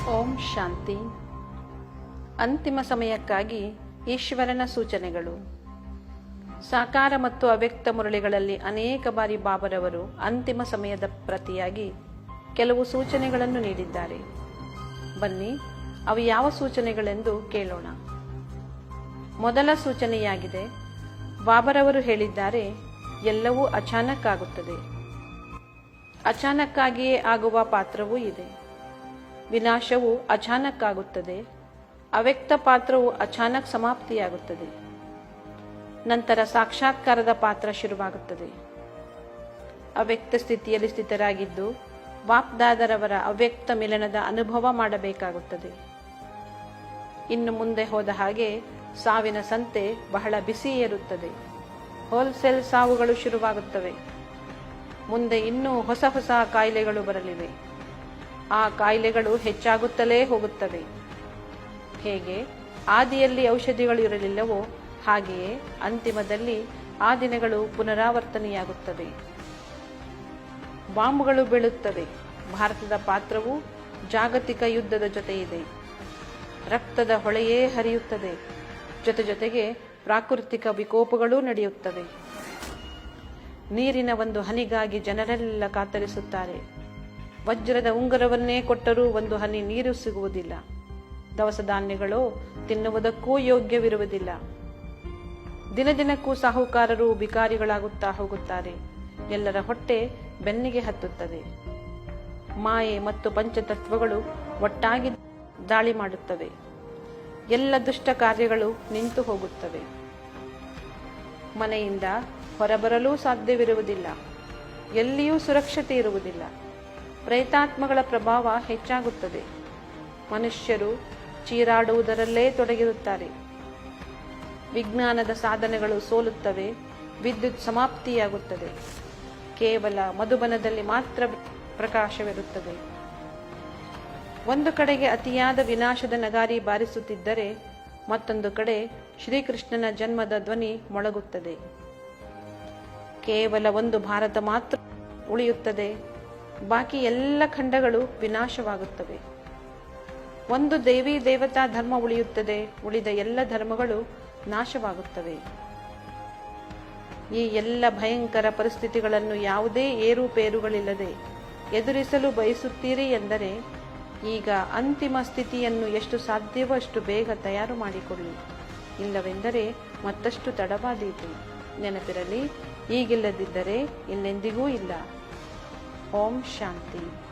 ಓಂ ಶಾಂತಿ. ಅಂತಿಮ ಸಮಯಕ್ಕಾಗಿ ಈಶ್ವರನ ಸೂಚನೆಗಳು. ಸಾಕಾರ ಮತ್ತು ಅವ್ಯಕ್ತ ಮುರಳಿಗಳಲ್ಲಿ ಅನೇಕ ಬಾರಿ ಬಾಬರವರು ಅಂತಿಮ ಸಮಯದ ಪ್ರತಿಯಾಗಿ ಕೆಲವು ಸೂಚನೆಗಳನ್ನು ನೀಡಿದ್ದಾರೆ. ಬನ್ನಿ, ಅವು ಯಾವ ಸೂಚನೆಗಳೆಂದು ಕೇಳೋಣ. ಮೊದಲ ಸೂಚನೆಯಾಗಿದೆ, ಬಾಬರವರು ಹೇಳಿದ್ದಾರೆ, ಎಲ್ಲವೂ ಅಚಾನಕ್ ಆಗುತ್ತದೆ. ಅಚಾನಕ್ಕಾಗಿಯೇ ಆಗುವ ಪಾತ್ರವೂ ಇದೆ. ವಿನಾಶವು ಅಚಾನಕ್ ಆಗುತ್ತದೆ. ಅವ್ಯಕ್ತ ಪಾತ್ರವು ಅಚಾನಕ್ ಸಮಾಪ್ತಿಯಾಗುತ್ತದೆ. ನಂತರ ಸಾಕ್ಷಾತ್ಕಾರದ ಪಾತ್ರ ಶುರುವಾಗುತ್ತದೆ. ಅವ್ಯಕ್ತ ಸ್ಥಿತಿಯಲ್ಲಿ ಸ್ಥಿತರಾಗಿದ್ದು ಬಾಪ್ದಾದರವರ ಅವ್ಯಕ್ತ ಮಿಲನದ ಅನುಭವ ಮಾಡಬೇಕಾಗುತ್ತದೆ. ಇನ್ನು ಮುಂದೆ ಹೋದ ಹಾಗೆ ಸಾವಿನ ಸಂತೆ ಬಹಳ ಬಿಸಿ ಏರುತ್ತದೆ. ಹೋಲ್ಸೇಲ್ ಸಾವುಗಳು ಶುರುವಾಗುತ್ತವೆ. ಮುಂದೆ ಇನ್ನೂ ಹೊಸ ಹೊಸ ಕಾಯಿಲೆಗಳು ಬರಲಿವೆ. ಆ ಕಾಯಿಲೆಗಳು ಹೆಚ್ಚಾಗುತ್ತಲೇ ಹೋಗುತ್ತವೆ. ಹೇಗೆ ಆದಿಯಲ್ಲಿ ಔಷಧಿಗಳು ಇರಲಿಲ್ಲವೋ ಹಾಗೆಯೇ ಅಂತಿಮದಲ್ಲಿ ಆ ದಿನಗಳು ಪುನರಾವರ್ತನೆಯಾಗುತ್ತವೆ. ಬಾಂಬುಗಳು ಬೀಳುತ್ತವೆ. ಭಾರತದ ಪಾತ್ರವು ಜಾಗತಿಕ ಯುದ್ಧದ ಜೊತೆ ಇದೆ. ರಕ್ತದ ಹೊಳೆಯೇ ಹರಿಯುತ್ತದೆ. ಜೊತೆಗೆ ಪ್ರಾಕೃತಿಕ ವಿಕೋಪಗಳೂ ನಡೆಯುತ್ತವೆ. ನೀರಿನ ಒಂದು ಹನಿಗಾಗಿ ಜನರೆಲ್ಲ ಕಾತರಿಸುತ್ತಾರೆ. ವಜ್ರದ ಉಂಗುರವನ್ನೇ ಕೊಟ್ಟರೂ ಒಂದು ಹನಿ ನೀರು ಸಿಗುವುದಿಲ್ಲ. ದವಸ ಧಾನ್ಯಗಳು ತಿನ್ನುವುದಕ್ಕೂ ಯೋಗ್ಯವಿರುವುದಿಲ್ಲ. ದಿನದಿನಕ್ಕೂ ಸಾಹುಕಾರರು ಬಿಕಾರಿಗಳಾಗುತ್ತಾ ಹೋಗುತ್ತಾರೆ. ಎಲ್ಲರ ಹೊಟ್ಟೆ ಬೆನ್ನಿಗೆ ಹತ್ತುತ್ತದೆ. ಮಾಯೆ ಮತ್ತು ಪಂಚತತ್ವಗಳು ಒಟ್ಟಾಗಿ ದಾಳಿ ಮಾಡುತ್ತವೆ. ಎಲ್ಲ ದುಷ್ಟ ಕಾರ್ಯಗಳು ನಿಂತು ಹೋಗುತ್ತವೆ. ಮನೆಯಿಂದ ಹೊರಬರಲು ಸಾಧ್ಯವಿರುವುದಿಲ್ಲ. ಎಲ್ಲಿಯೂ ಸುರಕ್ಷತೆ ಇರುವುದಿಲ್ಲ. ಪ್ರೇತಾತ್ಮಗಳ ಪ್ರಭಾವ ಹೆಚ್ಚಾಗುತ್ತದೆ. ಮನುಷ್ಯರು ಚೀರಾಡುವುದರಲ್ಲೇ ತೊಡಗಿರುತ್ತಾರೆ. ವಿಜ್ಞಾನದ ಸಾಧನೆಗಳು ಸೋಲುತ್ತವೆ. ವಿದ್ಯುತ್ ಸಮಾಪ್ತಿಯಾಗುತ್ತದೆ. ಕೇವಲ ಮಧುಬನದಲ್ಲಿ ಮಾತ್ರ ಪ್ರಕಾಶವಿರುತ್ತದೆ. ಒಂದು ಕಡೆಗೆ ಅತಿಯಾದ ವಿನಾಶದ ನಗಾರಿ ಬಾರಿಸುತ್ತಿದ್ದರೆ ಮತ್ತೊಂದು ಕಡೆ ಶ್ರೀಕೃಷ್ಣನ ಜನ್ಮದ ಧ್ವನಿ ಮೊಳಗುತ್ತದೆ. ಕೇವಲ ಒಂದು ಭಾರತ ಮಾತ್ರ ಉಳಿಯುತ್ತದೆ. ಬಾಕಿ ಎಲ್ಲ ಖಂಡಗಳು ವಿನಾಶವಾಗುತ್ತವೆ. ಒಂದು ದೇವಿ ದೇವತಾ ಧರ್ಮ ಉಳಿಯುತ್ತದೆ. ಉಳಿದ ಎಲ್ಲ ಧರ್ಮಗಳು ನಾಶವಾಗುತ್ತವೆ. ಈ ಎಲ್ಲ ಭಯಂಕರ ಪರಿಸ್ಥಿತಿಗಳನ್ನು ಯಾವುದೇ ಏರುಪೇರುಗಳಿಲ್ಲದೆ ಎದುರಿಸಲು ಬಯಸುತ್ತೀರಿ ಎಂದರೆ ಈಗ ಅಂತಿಮ ಸ್ಥಿತಿಯನ್ನು ಎಷ್ಟು ಸಾಧ್ಯವೋ ಅಷ್ಟು ಬೇಗ ತಯಾರು ಮಾಡಿಕೊಳ್ಳಿ. ಇಲ್ಲವೆಂದರೆ ಮತ್ತಷ್ಟು ತಡವಾದೀತು. ನೆನಪಿರಲಿ, ಈಗಿಲ್ಲದಿದ್ದರೆ ಇನ್ನೆಂದಿಗೂ ಇಲ್ಲ. ಓಂ ಶಾಂತಿ.